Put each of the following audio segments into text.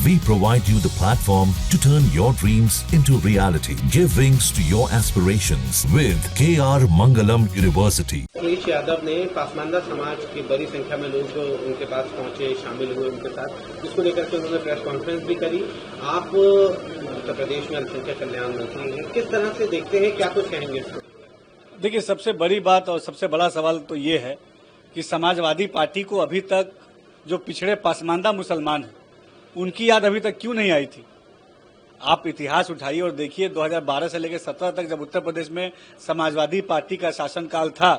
We provide you the platform to turn your dreams into reality. Give wings to your aspirations with KR Mangalam University. Akhilesh Yadav ने पासमानदा समाज की बड़ी संख्या में लोग उनके पास पहुंचे, शामिल हुए उनके साथ, जिसको लेकर के उन्होंने प्रेस कॉन्फ्रेंस भी करी। आप उत्तर प्रदेश में अल्पसंख्यक कल्याण मंत्री हैं, किस तरह से देखते हैं, क्या कुछ कहेंगे इसको? देखिए, सबसे बड़ी बात और सबसे बड़ा सवाल तो ये है कि समाजवादी पार्टी को अभी तक जो पिछड़े पासमानदा मुसलमान हैं उनकी याद अभी तक क्यों नहीं आई थी। आप इतिहास उठाइए और देखिए, 2012 से लेकर 17 तक जब उत्तर प्रदेश में समाजवादी पार्टी का शासनकाल था,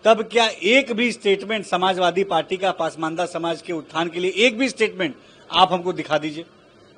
तब क्या एक भी स्टेटमेंट समाजवादी पार्टी का पासमानदा समाज के उत्थान के लिए, एक भी स्टेटमेंट आप हमको दिखा दीजिए।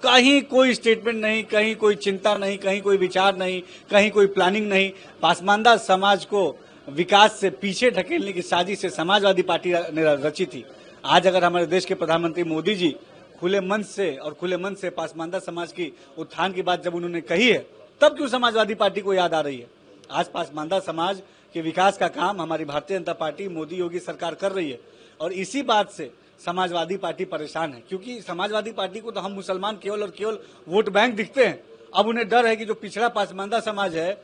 कहीं कोई स्टेटमेंट नहीं, कहीं कोई चिंता नहीं, कहीं कोई विचार नहीं, कहीं कोई प्लानिंग नहीं। पासमानदा समाज को विकास से पीछे ढकेलने की साजिश से समाजवादी पार्टी ने रची थी। आज अगर हमारे देश के प्रधानमंत्री मोदी जी खुले मन से पासमानदा समाज की उत्थान की बात जब उन्होंने कही है, तब क्यों समाजवादी पार्टी को याद आ रही है? आज पासमानदा समाज के विकास का काम हमारी भारतीय जनता पार्टी मोदी योगी सरकार कर रही है और इसी बात से समाजवादी पार्टी परेशान है, क्योंकि समाजवादी पार्टी को तो हम मुसलमान केवल और केवल वोट बैंक दिखते हैं। अब उन्हें डर है कि जो पिछड़ा पासमानदा समाज है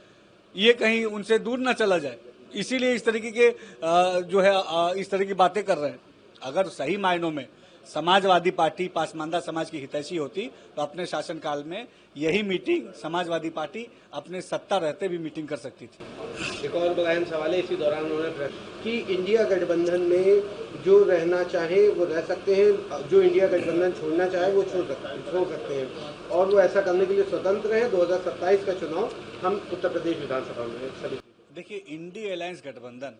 ये कहीं उनसे दूर न चला जाए, इसीलिए इस तरीके के इस तरह की बातें कर रहे हैं। अगर सही मायनों में समाजवादी पार्टी पासमानदा समाज की हितैषी होती तो अपने शासनकाल में यही मीटिंग समाजवादी पार्टी अपने सत्ता रहते भी मीटिंग कर सकती थी। एक और बयान सवाल है, इसी दौरान उन्होंने कि इंडिया गठबंधन में जो रहना चाहे वो रह सकते हैं, जो इंडिया गठबंधन छोड़ना चाहे वो छोड़ सकते हैं और वो ऐसा करने के लिए स्वतंत्र है। 2027 का चुनाव हम उत्तर प्रदेश विधानसभा में सभी। देखिए, इंडिया अलायंस गठबंधन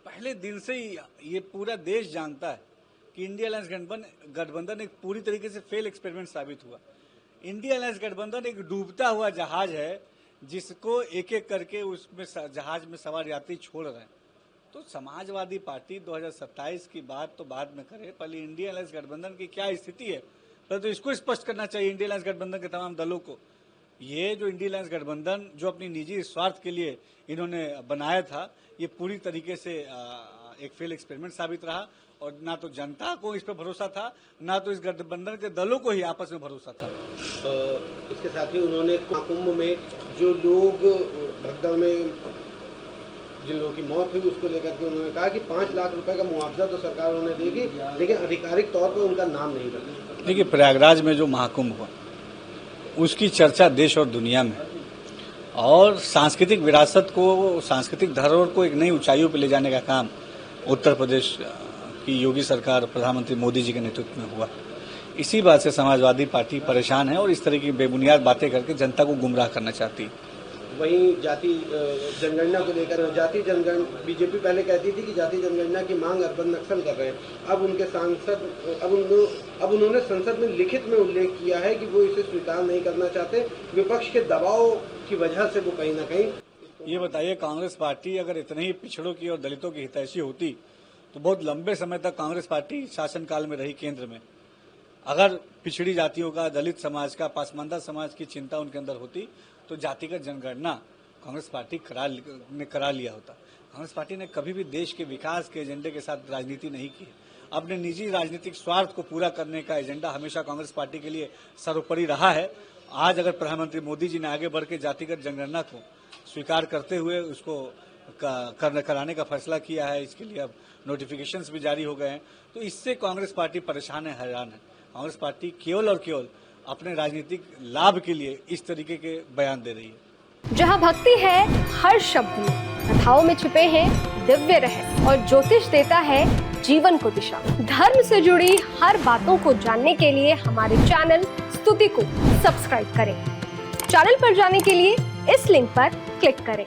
पहले दिन से ही ये पूरा देश जानता है कि इंडिया अलायंस गठबंधन एक पूरी तरीके से फेल एक्सपेरिमेंट साबित हुआ। इंडिया अलायंस गठबंधन एक डूबता हुआ जहाज है जिसको एक एक करके उसमें जहाज में सवार यात्री छोड़ रहे हैं। तो समाजवादी पार्टी 2027 की बात तो बाद में करे, पहले इंडिया अलायंस गठबंधन की क्या स्थिति है तो इसको स्पष्ट करना चाहिए इंडिया अलायंस गठबंधन के तमाम दलों को। ये जो इंडिया अलायंस गठबंधन जो अपनी निजी स्वार्थ के लिए इन्होंने बनाया था, ये पूरी तरीके से एक फेल एक्सपेरिमेंट साबित रहा और ना तो जनता को इस पर भरोसा था, ना तो इस गठबंधन के दलों को ही आपस में भरोसा था। इसके साथ ही उन्होंने कुंभ में जो लोग भगदड़ में जिन लोगों की मौत हुई उसको लेकर के उन्होंने कहा कि 5 लाख रुपए का मुआवजा तो सरकार उन्हें देगी, लेकिन आधिकारिक तौर पर उनका नाम नहीं रखा। देखिए, प्रयागराज में जो महाकुंभ हुआ उसकी चर्चा देश और दुनिया में, और सांस्कृतिक विरासत को, सांस्कृतिक धरोहर को एक नई ऊंचाइयों पर ले जाने का काम उत्तर प्रदेश की योगी सरकार प्रधानमंत्री मोदी जी के नेतृत्व में हुआ। इसी बात से समाजवादी पार्टी परेशान है और इस तरह की बेबुनियाद बातें करके जनता को गुमराह करना चाहती है। वहीं जाति जनगणना को लेकर बीजेपी पहले कहती थी कि जाति जनगणना की मांग अर्बन नक्सल कर रहे हैं। अब उनके सांसद अब उन्होंने संसद में लिखित में उल्लेख किया है कि वो इसे स्वीकार नहीं करना चाहते, विपक्ष के दबाव की वजह से वो कहीं ना कहीं। ये बताइए, कांग्रेस पार्टी अगर इतने ही पिछड़ों की और दलितों की हितैषी होती तो बहुत लंबे समय तक कांग्रेस पार्टी शासनकाल में रही केंद्र में। अगर पिछड़ी जातियों का, दलित समाज का, पासमानदा समाज की चिंता उनके अंदर होती तो जातिगत जनगणना कांग्रेस पार्टी ने करा लिया होता। कांग्रेस पार्टी ने कभी भी देश के विकास के एजेंडे के साथ राजनीति नहीं की। अपने निजी राजनीतिक स्वार्थ को पूरा करने का एजेंडा हमेशा कांग्रेस पार्टी के लिए सर्वोपरि रहा है। आज अगर प्रधानमंत्री मोदी जी ने आगे बढ़ के जातिगत जनगणना को स्वीकार करते हुए उसको कराने का फैसला किया है, इसके लिए अब नोटिफिकेशंस भी जारी हो गए हैं, तो इससे कांग्रेस पार्टी परेशान है, हैरान है। कांग्रेस पार्टी केवल और केवल अपने राजनीतिक लाभ के लिए इस तरीके के बयान दे रही है। जहां भक्ति है हर शब्द में, कथाओं में छुपे हैं दिव्य रहस्य और ज्योतिष देता है जीवन को दिशा। धर्म से जुड़ी हर बातों को जानने के लिए हमारे चैनल स्तुति को सब्सक्राइब करें। चैनल पर जाने के लिए इस लिंक पर क्लिक करें।